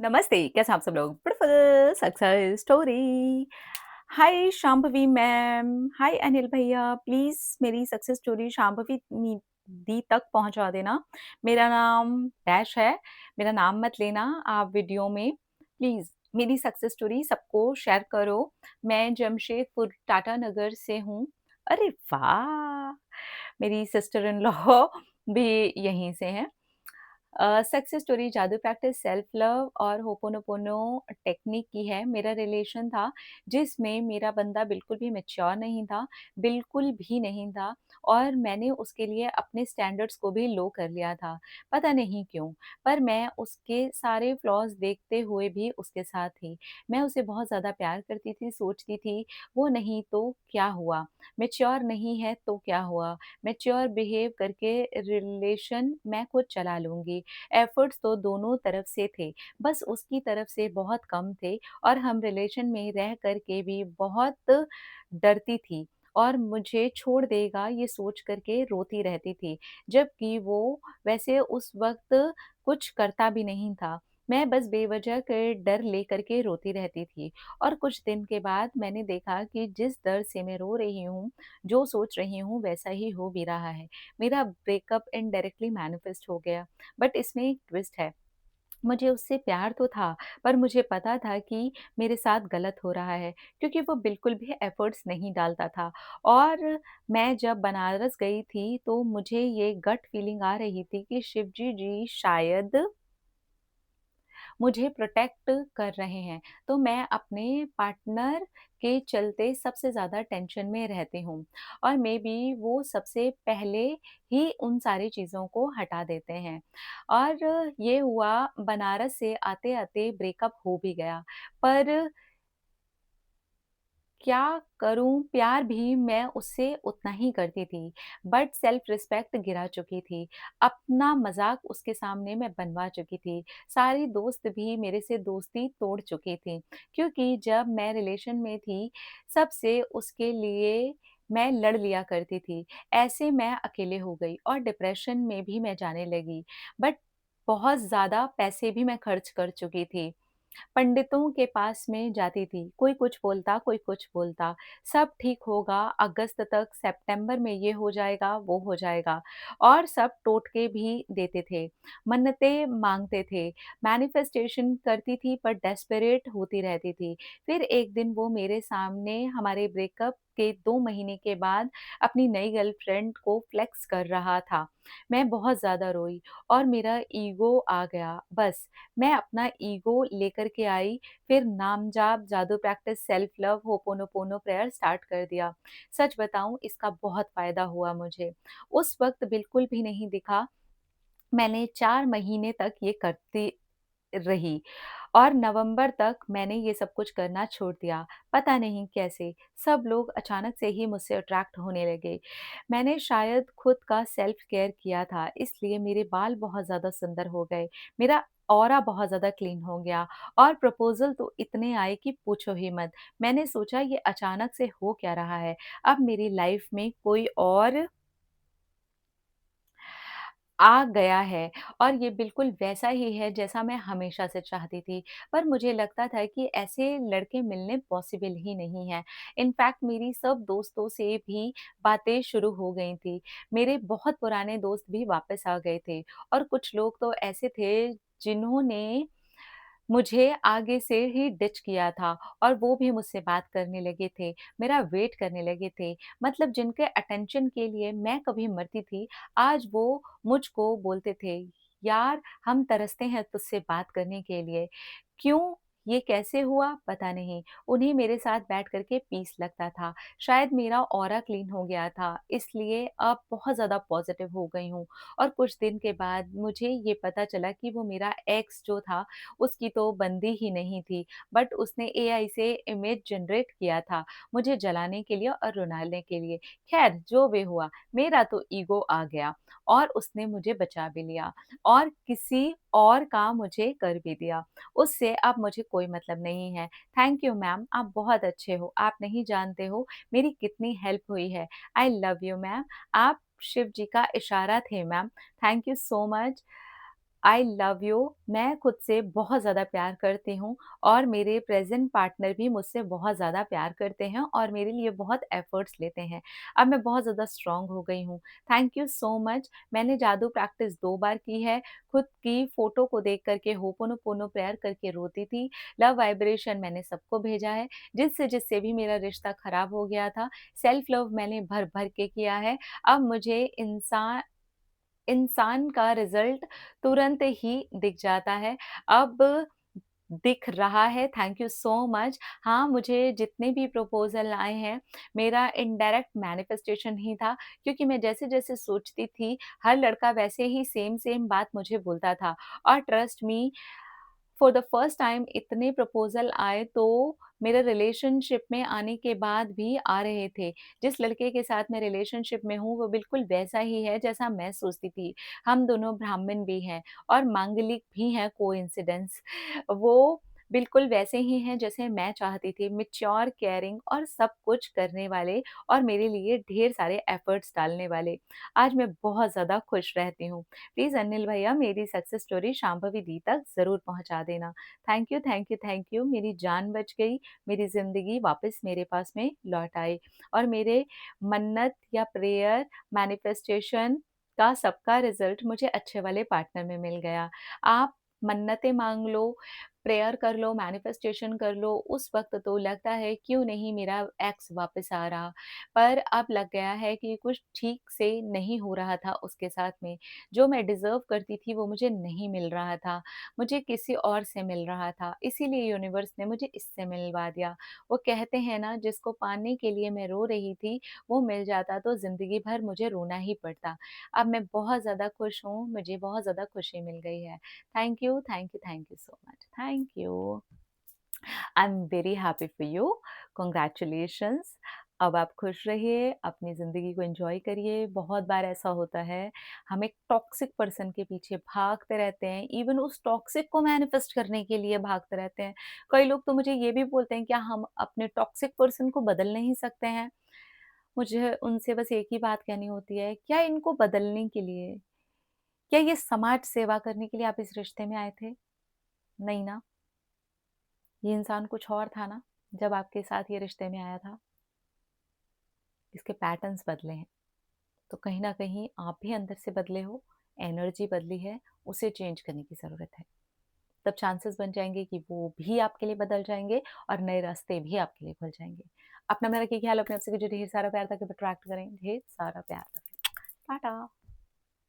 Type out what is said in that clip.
नमस्ते, कैसे हैं आप सब लोग? Beautiful success story. Hi Shambhavi ma'am, hi Anil भैया, प्लीज़ मेरी सक्सेस स्टोरी शांभवी दी तक पहुँचा देना। मेरा नाम डैश है, मेरा नाम मत लेना आप वीडियो में। प्लीज़ मेरी सक्सेस स्टोरी सबको शेयर करो। मैं जमशेदपुर टाटा नगर से हूँ। अरे वाह! मेरी सिस्टर इन लॉ भी यहीं से हैं। सक्सेस स्टोरी जादू प्रैक्टिस सेल्फ लव और होपोनोपोनो टेक्निक की है। मेरा रिलेशन था जिसमें मेरा बंदा बिल्कुल भी मैच्योर नहीं था, बिल्कुल भी नहीं था और मैंने उसके लिए अपने स्टैंडर्ड्स को भी लो कर लिया था। पता नहीं क्यों? पर मैं उसके सारे फ्लॉज़ देखते हुए भी उसके साथ थी। मैं उसे बहुत ज़्यादा प्यार करती थी, सोचती थी वो नहीं तो क्या हुआ? मैच्योर नहीं है तो क्या हुआ? मैच्योर बिहेव करके रिलेशन मैं खुद चला लूँगी। एफर्ट्स तो दोनों तरफ से थे, बस उसकी तरफ से बहुत कम थे और हम रिलेशन में रह कर के भी बहुत डरती थी और मुझे छोड़ देगा ये सोच कर के रोती रहती थी। जबकि वो वैसे उस वक़्त कुछ करता भी नहीं था। मैं बस बेवजह के डर लेकर के रोती रहती थी और कुछ दिन के बाद मैंने देखा कि जिस दर्द से मैं रो रही हूँ, जो सोच रही हूँ वैसा ही हो भी रहा है। मेरा ब्रेकअप इनडायरेक्टली मैनिफेस्ट हो गया। बट इसमें एक ट्विस्ट है, मुझे उससे प्यार तो था, पर मुझे पता था कि मेरे साथ गलत हो रहा है क्योंकि वो बिल्कुल भी एफर्ट्स नहीं डालता था और मैं जब बनारस गई थी, तो मुझे ये गट फीलिंग आ रही थी कि शिवजी जी शायद मुझे प्रोटेक्ट कर रहे हैं। तो मैं अपने पार्टनर के चलते सबसे ज़्यादा टेंशन में रहती हूँ और मेबी वो सबसे पहले ही उन सारी चीज़ों को हटा देते हैं। और ये हुआ बनारस से आते-आते ब्रेकअप हो भी गया। पर क्या करूँ? प्यार भी मैं उससे उतना ही करती थी, बट सेल्फ रिस्पेक्ट गिरा चुकी थी। अपना मज़ाक उसके सामने मैं बनवा चुकी थी। सारी दोस्त भी मेरे से दोस्ती तोड़ चुकी थी, क्योंकि जब मैं रिलेशन में थी, सबसे उसके लिए मैं लड़ लिया करती थी। ऐसे मैं अकेले हो गई और डिप्रेशन में भी मैं जाने लगी, बट बहुत ज़्यादा पैसे भी मैं खर्च कर चुकी थी। पंडितों के पास में जाती थी, कोई कुछ बोलता, कोई कुछ बोलता, सब ठीक होगा, अगस्त तक, सितंबर में ये हो जाएगा, वो हो जाएगा और सब टोटके भी देते थे, मन्नतें माँगते थे, मैनिफेस्टेशन करती थी पर डेस्परेट होती रहती थी। फिर एक दिन वो मेरे सामने हमारे ब्रेकअप के 2 महीने के बाद अपनी नई गर्लफ्रेंड को फ्लेक्स कर रहा था। मैं बहुत ज़्यादा रोई और मेरा ईगो आ गया, बस मैं अपना ईगो लेकर के आई, फिर नामजाप जादू practice self love ho'oponopono prayer start कर दिया। सच बताऊँ इसका बहुत फ़ायदा हुआ मुझे। उस वक़्त बिल्कुल भी नहीं दिखा, मैंने 4 महीने तक ये करती रही और नवंबर तक मैंने ये सब कुछ करना छोड़ दिया। पता नहीं कैसे, सब लोग अचानक से ही मुझसे अट्रैक्ट होने लगे। मैंने शायद खुद का सेल्फ केयर किया था, इसलिए मेरे बाल बहुत ज़्यादा सुंदर हो गए। मेरा ऑरा बहुत ज़्यादा क्लीन हो गया और प्रपोज़ल तो इतने आए कि पूछो ही मत। मैंने सोचा ये अचानक से हो क्या रहा है? अब मेरी लाइफ़ में कोई और आ गया है और ये बिल्कुल वैसा ही है जैसा मैं हमेशा से चाहती थी। पर मुझे लगता था कि ऐसे लड़के मिलने पॉसिबल ही नहीं है। इनफैक्ट मेरी सब दोस्तों से भी बातें शुरू हो गई थी। मेरे बहुत पुराने दोस्त भी वापस आ गए थे और कुछ लोग तो ऐसे थे जिन्होंने मुझे आगे से ही डिच किया था और वो भी मुझसे बात करने लगे थे, मेरा वेट करने लगे थे। मतलब जिनके अटेंशन के लिए मैं कभी मरती थी, आज वो मुझको बोलते थे, "यार, हम तरसते हैं तुझसे बात करने के लिए।" क्यों? ये कैसे हुआ? पता नहीं। उन्हें मेरे साथ बैठ कर के पीस लगता था। शायद मेरा ऑरा क्लीन हो गया था, इसलिए अब बहुत ज़्यादा पॉज़िटिव हो गई हूँ और कुछ दिन के बाद मुझे ये पता चला कि वो मेरा एक्स जो था उसकी तो बनती ही नहीं थी, बट उसने एआई से इमेज जनरेट किया था, मुझे जलाने के लिए और रुलाने के लिए। ख़ैर जो भी हुआ, मेरा तो ईगो आ गया और उसने मुझे बचा भी लिया और किसी और का मुझे कर भी दिया। उससे अब मुझे कोई मतलब नहीं है। थैंक यू मैम, आप बहुत अच्छे हो। आप नहीं जानते हो मेरी कितनी हेल्प हुई है। I love you ma'am. आप शिव जी का इशारा थे ma'am. Thank you so much. I love you. मैं खुद से बहुत ज़्यादा प्यार करती हूँ और मेरे प्रेज़ेंट पार्टनर भी मुझसे बहुत ज़्यादा प्यार करते हैं और मेरे लिए बहुत एफ़र्ट्स लेते हैं। अब मैं बहुत ज़्यादा स्ट्रॉन्ग हो गई हूँ। Thank you so much. मैंने जादू प्रैक्टिस 2 बार की है। खुद की फ़ोटो को देख कर के होपोनोपोनो प्रेयर करके रोती थी। लव वाइब्रेशन मैंने सबको भेजा है। जिससे भी मेरा रिश्ता ख़राब हो गया था। सेल्फ लव मैंने भर-भर के किया है। अब मुझे इंसान का रिज़ल्ट तुरंत ही दिख जाता है। अब दिख रहा है, थैंक यू सो मच। हाँ, मुझे जितने भी प्रपोज़ल आए हैं, मेरा इनडायरेक्ट मैनिफेस्टेशन ही था क्योंकि मैं जैसे-जैसे सोचती थी, हर लड़का वैसे ही सेम-सेम बात मुझे बोलता था और trust me for the first time इतने प्रपोज़ल आए तो मेरे रिलेशनशिप में आने के बाद भी आ रहे थे। जिस लड़के के साथ मैं रिलेशनशिप में हूँ, वो बिल्कुल वैसा ही है जैसा मैं सोचती थी। हम दोनों ब्राह्मण भी हैं और मांगलिक भी हैं कोइंसिडेंस। वो बिल्कुल वैसे ही हैं जैसे मैं चाहती थी, मैच्योर, केयरिंग और सब कुछ करने वाले और मेरे लिए ढेर सारे एफर्ट्स डालने वाले। आज मैं बहुत ज़्यादा खुश रहती हूँ। प्लीज़ अनिल भैया मेरी सक्सेस स्टोरी शांभवी दी तक ज़रूर पहुँचा देना। Thank you, thank you, thank you. मेरी जान बच गई, मेरी ज़िंदगी वापस मेरे पास में लौट आई और मेरे मन्नत या प्रेयर मैनिफेस्टेशन का सबका रिज़ल्ट मुझे अच्छे वाले पार्टनर में मिल गया। आप मन्नतें माँग लो, प्रेयर कर लो, मैनिफेस्टेशन कर लो, उस वक़्त तो लगता है क्यों नहीं मेरा एक्स वापस आ रहा, पर अब लग गया है कि कुछ ठीक से नहीं हो रहा था उसके साथ में। जो मैं डिज़र्व करती थी वो मुझे नहीं मिल रहा था, मुझे किसी और से मिल रहा था, इसीलिए यूनिवर्स ने मुझे इससे मिलवा दिया। वो कहते हैं ना जिसको पाने के लिए मैं रो रही थी, वो मिल जाता तो ज़िंदगी भर मुझे रोना ही पड़ता। अब मैं बहुत ज़्यादा खुश हूँ, मुझे बहुत ज़्यादा खुशी मिल गई है। Thank you, thank you, thank you so much. Thank you. I am very happy for you. Congratulations. अब आप खुश रहिए, अपनी ज़िंदगी को एन्जॉय करिए। बहुत बार ऐसा होता है, हम एक टॉक्सिक पर्सन के पीछे भागते रहते हैं, इवन उस टॉक्सिक को मैनिफेस्ट करने के लिए भागते रहते हैं। कई लोग तो मुझे ये भी बोलते हैं, क्या हम अपने टॉक्सिक पर्सन को बदल नहीं सकते हैं? मुझे उनसे बस एक ही बात कहनी होती है, क्या इनको बदलने के लिए, क्या ये समाज सेवा करने के लिए आप इस रिश्ते में आए थे? नहीं ना। ये इंसान कुछ और था ना, जब आपके साथ ये रिश्ते में आया था। इसके पैटर्न्स बदले हैं, तो कहीं न कहीं आप भी अंदर से बदले हो, एनर्जी बदली है, उसे चेंज करने की ज़रूरत है। तब चांसेस बन जाएँगे कि वो भी आपके लिए बदल जाएँगे और नए रास्ते भी आपके लिए खुल जाएँगे। अपना में रखिए ख़्याल, अपने आप से कीजिए ढेर सारा प्यार ताकि अट्रैक्ट करें ढेर सारा प्यार। टाटा।